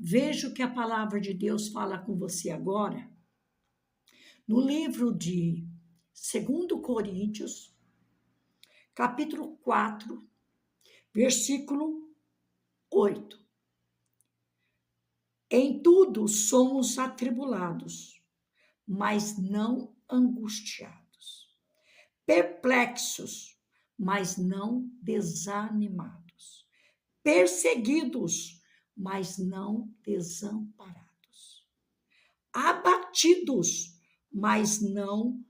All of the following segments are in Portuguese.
Veja o que a palavra de Deus fala com você agora. No livro de 2 Coríntios, capítulo 4, versículo 8. Em tudo somos atribulados, mas não angustiados, perplexos, mas não desanimados, perseguidos, mas não desamparados, abatidos, mas não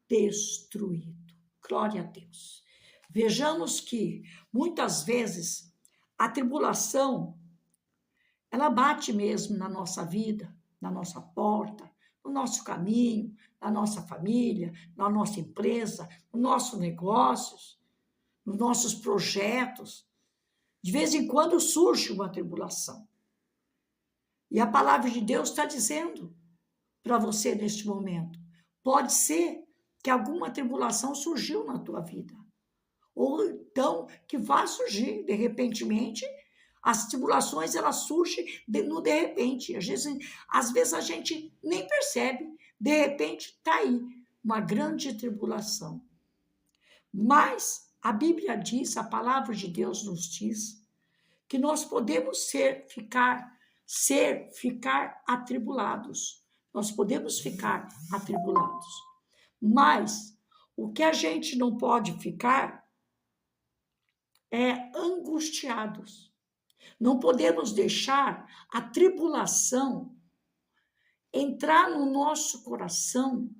destruídos. Glória a Deus. Vejamos que muitas vezes a tribulação ela bate mesmo na nossa vida, na nossa porta, no nosso caminho, na nossa família, na nossa empresa, nos nossos negócios, nos nossos projetos. De vez em quando surge uma tribulação. E a palavra de Deus está dizendo para você neste momento, pode ser que alguma tribulação surgiu na tua vida. Ou então que vai surgir, de repentemente. As tribulações, elas surgem no de repente. Às vezes a gente nem percebe. De repente, está aí uma grande tribulação. Mas a Bíblia diz, a palavra de Deus nos diz, que nós podemos ficar atribulados. Nós podemos ficar atribulados. Mas o que a gente não pode ficar é angustiados. Não podemos deixar a tribulação entrar no nosso coração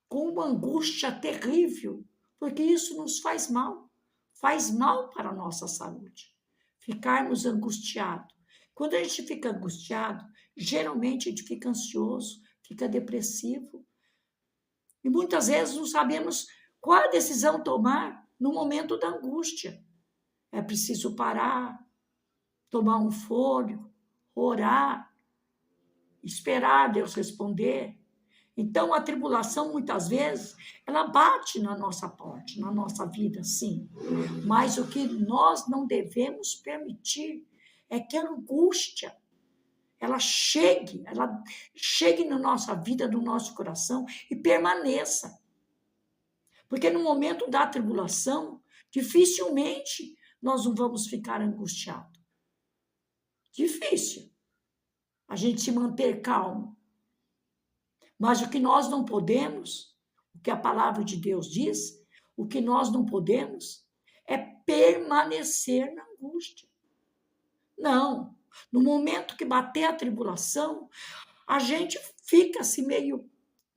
com uma angústia terrível, porque isso nos faz mal para a nossa saúde, ficarmos angustiados. Quando a gente fica angustiado, geralmente a gente fica ansioso, fica depressivo, e muitas vezes não sabemos qual a decisão tomar no momento da angústia. É preciso parar, tomar um fôlego, orar, esperar Deus responder. Então, a tribulação, muitas vezes, ela bate na nossa porta, na nossa vida, sim. Mas o que nós não devemos permitir é que a angústia, ela chegue na nossa vida, no nosso coração e permaneça. Porque no momento da tribulação, dificilmente nós não vamos ficar angustiados. Difícil a gente se manter calmo. Mas o que nós não podemos, o que a palavra de Deus diz, o que nós não podemos é permanecer na angústia. Não. No momento que bater a tribulação, a gente fica assim meio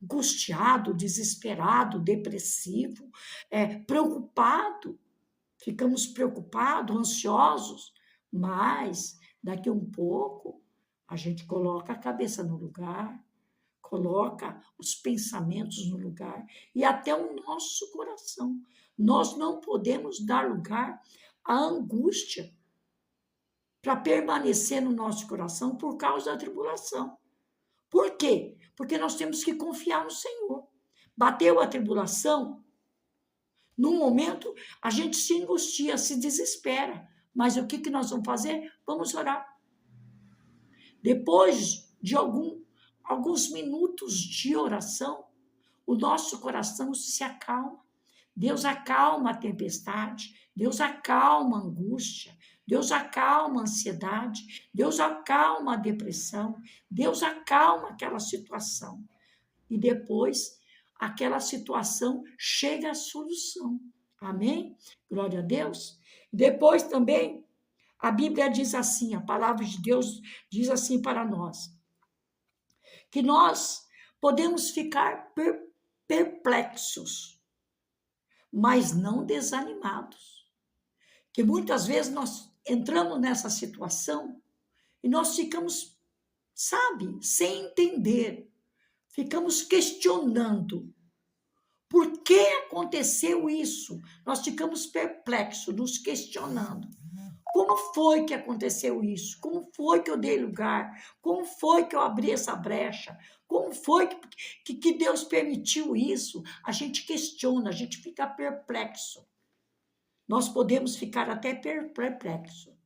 angustiado, desesperado, depressivo, preocupado. Ficamos preocupados, ansiosos, mas daqui a um pouco a gente coloca a cabeça no lugar, coloca os pensamentos no lugar e até o nosso coração. Nós não podemos dar lugar à angústia para permanecer no nosso coração por causa da tribulação. Por quê? Porque nós temos que confiar no Senhor. Bateu a tribulação, no momento, a gente se angustia, se desespera. Mas o que nós vamos fazer? Vamos orar. Depois de alguns minutos de oração, o nosso coração se acalma. Deus acalma a tempestade, Deus acalma a angústia, Deus acalma a ansiedade, Deus acalma a depressão, Deus acalma aquela situação. E depois aquela situação chega à solução. Amém? Glória a Deus. Depois também, a Bíblia diz assim, a palavra de Deus diz assim para nós, que nós podemos ficar perplexos, mas não desanimados. Que muitas vezes nós entramos nessa situação e nós ficamos, sem entender. Ficamos questionando por que aconteceu isso. Nós ficamos perplexos, nos questionando. Como foi que aconteceu isso? Como foi que eu dei lugar? Como foi que eu abri essa brecha? Como foi que Deus permitiu isso? A gente questiona, a gente fica perplexo. Nós podemos ficar até perplexo.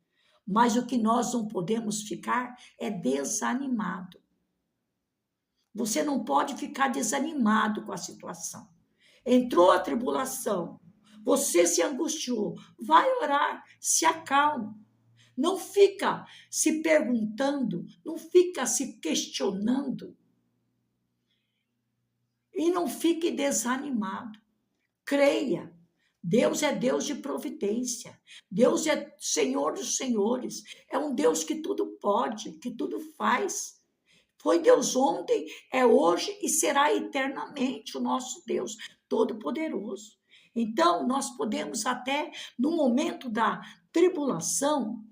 Mas o que nós não podemos ficar é desanimado. Você não pode ficar desanimado com a situação. Entrou a tribulação, você se angustiou, vai orar, se acalma. Não fica se perguntando, não fica se questionando. E não fique desanimado. Creia. Deus é Deus de providência. Deus é Senhor dos senhores. É um Deus que tudo pode, que tudo faz. Foi Deus ontem, é hoje e será eternamente o nosso Deus Todo-Poderoso. Então, nós podemos até, no momento da tribulação,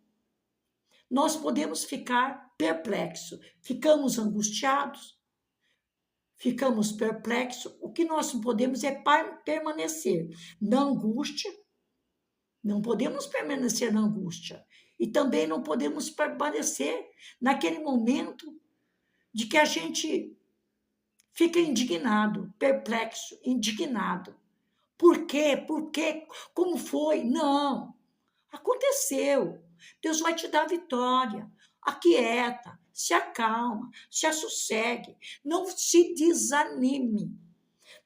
nós podemos ficar perplexos, ficamos angustiados, ficamos perplexos. O que nós não podemos é permanecer na angústia, não podemos permanecer na angústia. E também não podemos permanecer naquele momento de que a gente fica indignado, perplexo, indignado. Por quê? Por quê? Como foi? Não. Aconteceu. Deus vai te dar vitória. Aquieta, se acalma, se assossegue. Não se desanime.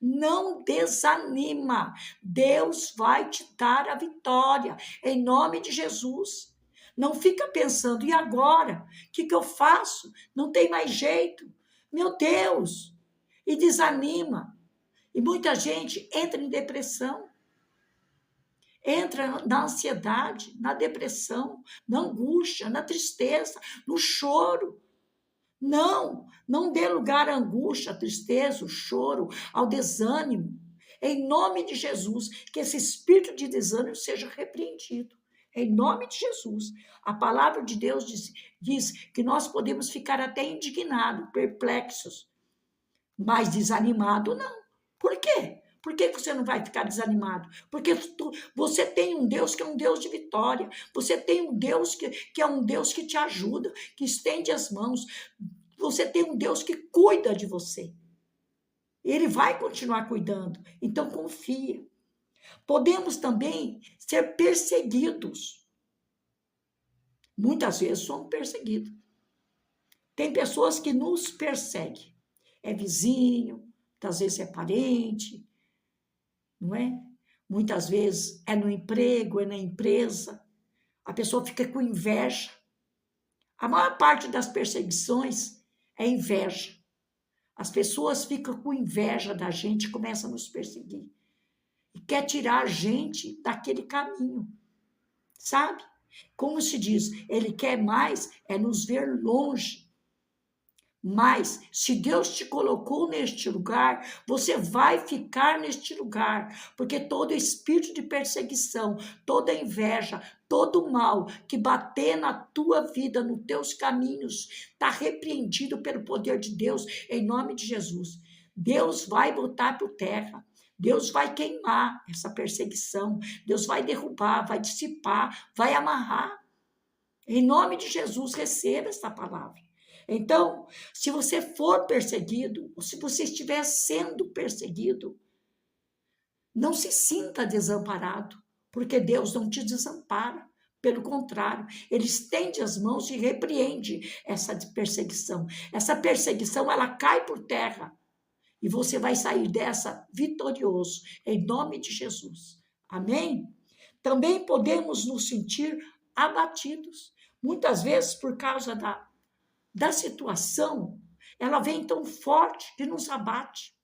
Não desanima. Deus vai te dar a vitória. Em nome de Jesus. Não fica pensando, e agora? O que eu faço? Não tem mais jeito. Meu Deus! E desanima. E muita gente entra em depressão, entra na ansiedade, na depressão, na angústia, na tristeza, no choro. Não dê lugar à angústia, à tristeza, ao choro, ao desânimo. Em nome de Jesus, que esse espírito de desânimo seja repreendido. Em nome de Jesus. A palavra de Deus diz que nós podemos ficar até indignados, perplexos, mas desanimado não. Por quê? Por que você não vai ficar desanimado? Porque você tem um Deus que é um Deus de vitória. Você tem um Deus que é um Deus que te ajuda, que estende as mãos. Você tem um Deus que cuida de você. Ele vai continuar cuidando. Então, confia. Podemos também ser perseguidos. Muitas vezes somos perseguidos. Tem pessoas que nos perseguem. É vizinho, muitas vezes é parente, não é? Muitas vezes é no emprego, é na empresa. A pessoa fica com inveja. A maior parte das perseguições é inveja. As pessoas ficam com inveja da gente e começam a nos perseguir. E quer tirar a gente daquele caminho, sabe? Como se diz, ele quer mais é nos ver longe. Mas, se Deus te colocou neste lugar, você vai ficar neste lugar, porque todo espírito de perseguição, toda inveja, todo mal que bater na tua vida, nos teus caminhos, está repreendido pelo poder de Deus, em nome de Jesus. Deus vai botar por terra. Deus vai queimar essa perseguição. Deus vai derrubar, vai dissipar, vai amarrar. Em nome de Jesus, receba essa palavra. Então, se você for perseguido, ou se você estiver sendo perseguido, não se sinta desamparado, porque Deus não te desampara. Pelo contrário, Ele estende as mãos e repreende essa perseguição. Essa perseguição, ela cai por terra. E você vai sair dessa vitorioso, em nome de Jesus. Amém? Também podemos nos sentir abatidos. Muitas vezes, por causa da situação, ela vem tão forte que nos abate.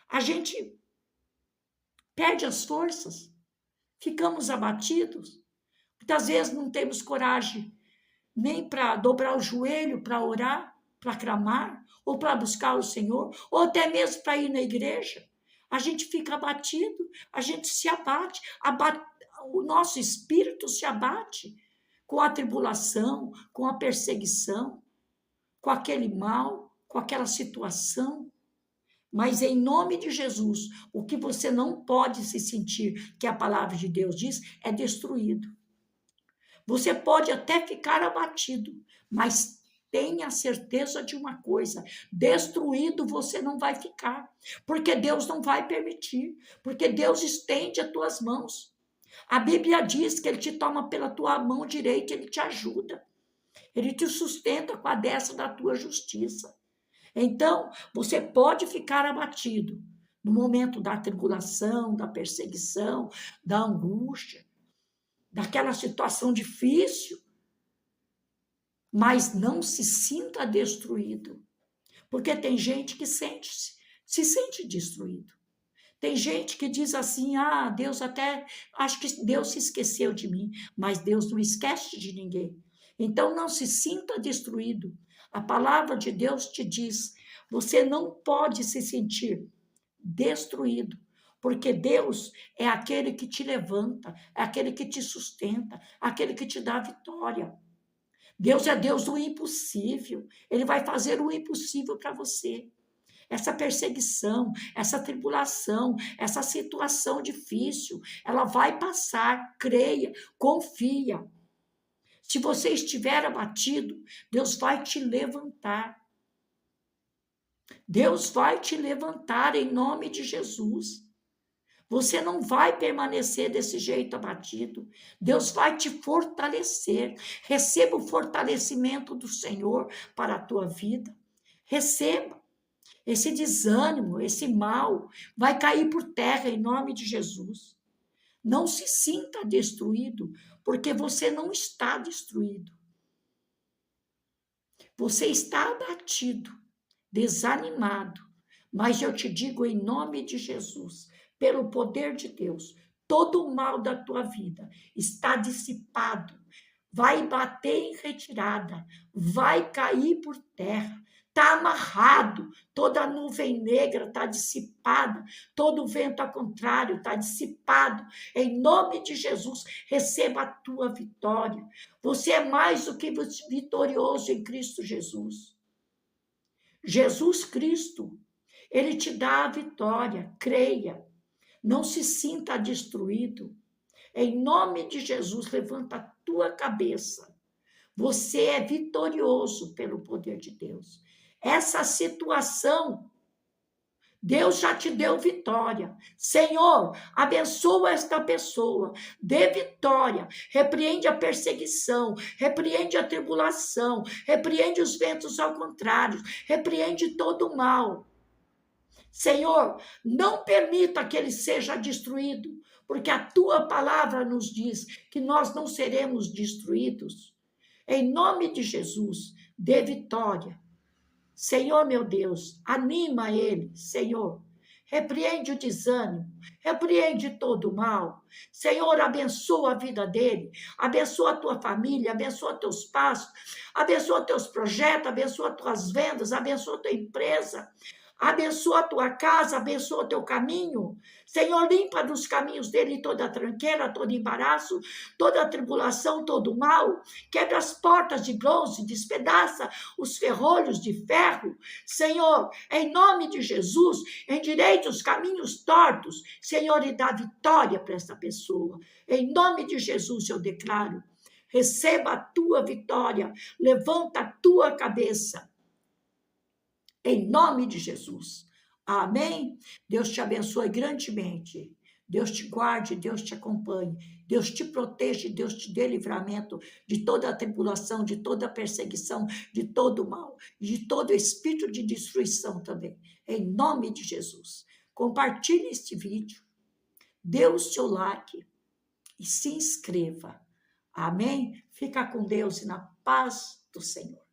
A gente perde as forças, ficamos abatidos. Muitas vezes não temos coragem nem para dobrar o joelho, para orar, para clamar, ou para buscar o Senhor, ou até mesmo para ir na igreja. A gente fica abatido, a gente se abate, o nosso espírito se abate com a tribulação, com a perseguição, com aquele mal, com aquela situação. Mas em nome de Jesus, o que você não pode se sentir, que a palavra de Deus diz, é destruído. Você pode até ficar abatido, mas tenha certeza de uma coisa, destruído você não vai ficar, porque Deus não vai permitir, porque Deus estende as tuas mãos. A Bíblia diz que ele te toma pela tua mão direita, ele te ajuda. Ele te sustenta com a destra da tua justiça. Então, você pode ficar abatido no momento da tribulação, da perseguição, da angústia, daquela situação difícil, mas não se sinta destruído, porque tem gente que se sente destruído. Tem gente que diz assim, Deus acho que Deus se esqueceu de mim, mas Deus não esquece de ninguém. Então não se sinta destruído. A palavra de Deus te diz, você não pode se sentir destruído, porque Deus é aquele que te levanta, é aquele que te sustenta, aquele que te dá vitória. Deus é Deus do impossível, Ele vai fazer o impossível para você. Essa perseguição, essa tribulação, essa situação difícil, ela vai passar, creia, confia. Se você estiver abatido, Deus vai te levantar. Deus vai te levantar em nome de Jesus. Você não vai permanecer desse jeito abatido. Deus vai te fortalecer. Receba o fortalecimento do Senhor para a tua vida. Receba. Esse desânimo, esse mal, vai cair por terra em nome de Jesus. Não se sinta destruído, porque você não está destruído. Você está abatido, desanimado, mas eu te digo em nome de Jesus, pelo poder de Deus, todo o mal da tua vida está dissipado, vai bater em retirada, vai cair por terra, está amarrado, toda a nuvem negra está dissipada, todo o vento ao contrário está dissipado. Em nome de Jesus, receba a tua vitória. Você é mais do que vitorioso em Cristo Jesus. Jesus Cristo, Ele te dá a vitória, creia. Não se sinta destruído. Em nome de Jesus, levanta a tua cabeça. Você é vitorioso pelo poder de Deus. Essa situação, Deus já te deu vitória. Senhor, abençoa esta pessoa, dê vitória, repreende a perseguição, repreende a tribulação, repreende os ventos ao contrário, repreende todo o mal. Senhor, não permita que ele seja destruído, porque a tua palavra nos diz que nós não seremos destruídos. Em nome de Jesus, dê vitória. Senhor, meu Deus, anima ele, Senhor. Repreende o desânimo, repreende todo o mal. Senhor, abençoa a vida dele, abençoa a tua família, abençoa teus passos, abençoa teus projetos, abençoa tuas vendas, abençoa tua empresa. Abençoa a tua casa, abençoa o teu caminho. Senhor, limpa dos caminhos dele toda a tranqueira, todo embaraço, toda a tribulação, todo o mal. Quebra as portas de bronze, despedaça os ferrolhos de ferro. Senhor, em nome de Jesus, endireita os caminhos tortos. Senhor, e dá vitória para essa pessoa. Em nome de Jesus eu declaro, receba a tua vitória, levanta a tua cabeça. Em nome de Jesus. Amém? Deus te abençoe grandemente. Deus te guarde, Deus te acompanhe. Deus te protege, Deus te dê livramento de toda a tribulação, de toda a perseguição, de todo o mal, de todo espírito de destruição também. Em nome de Jesus. Compartilhe este vídeo, dê o seu like e se inscreva. Amém? Fica com Deus e na paz do Senhor.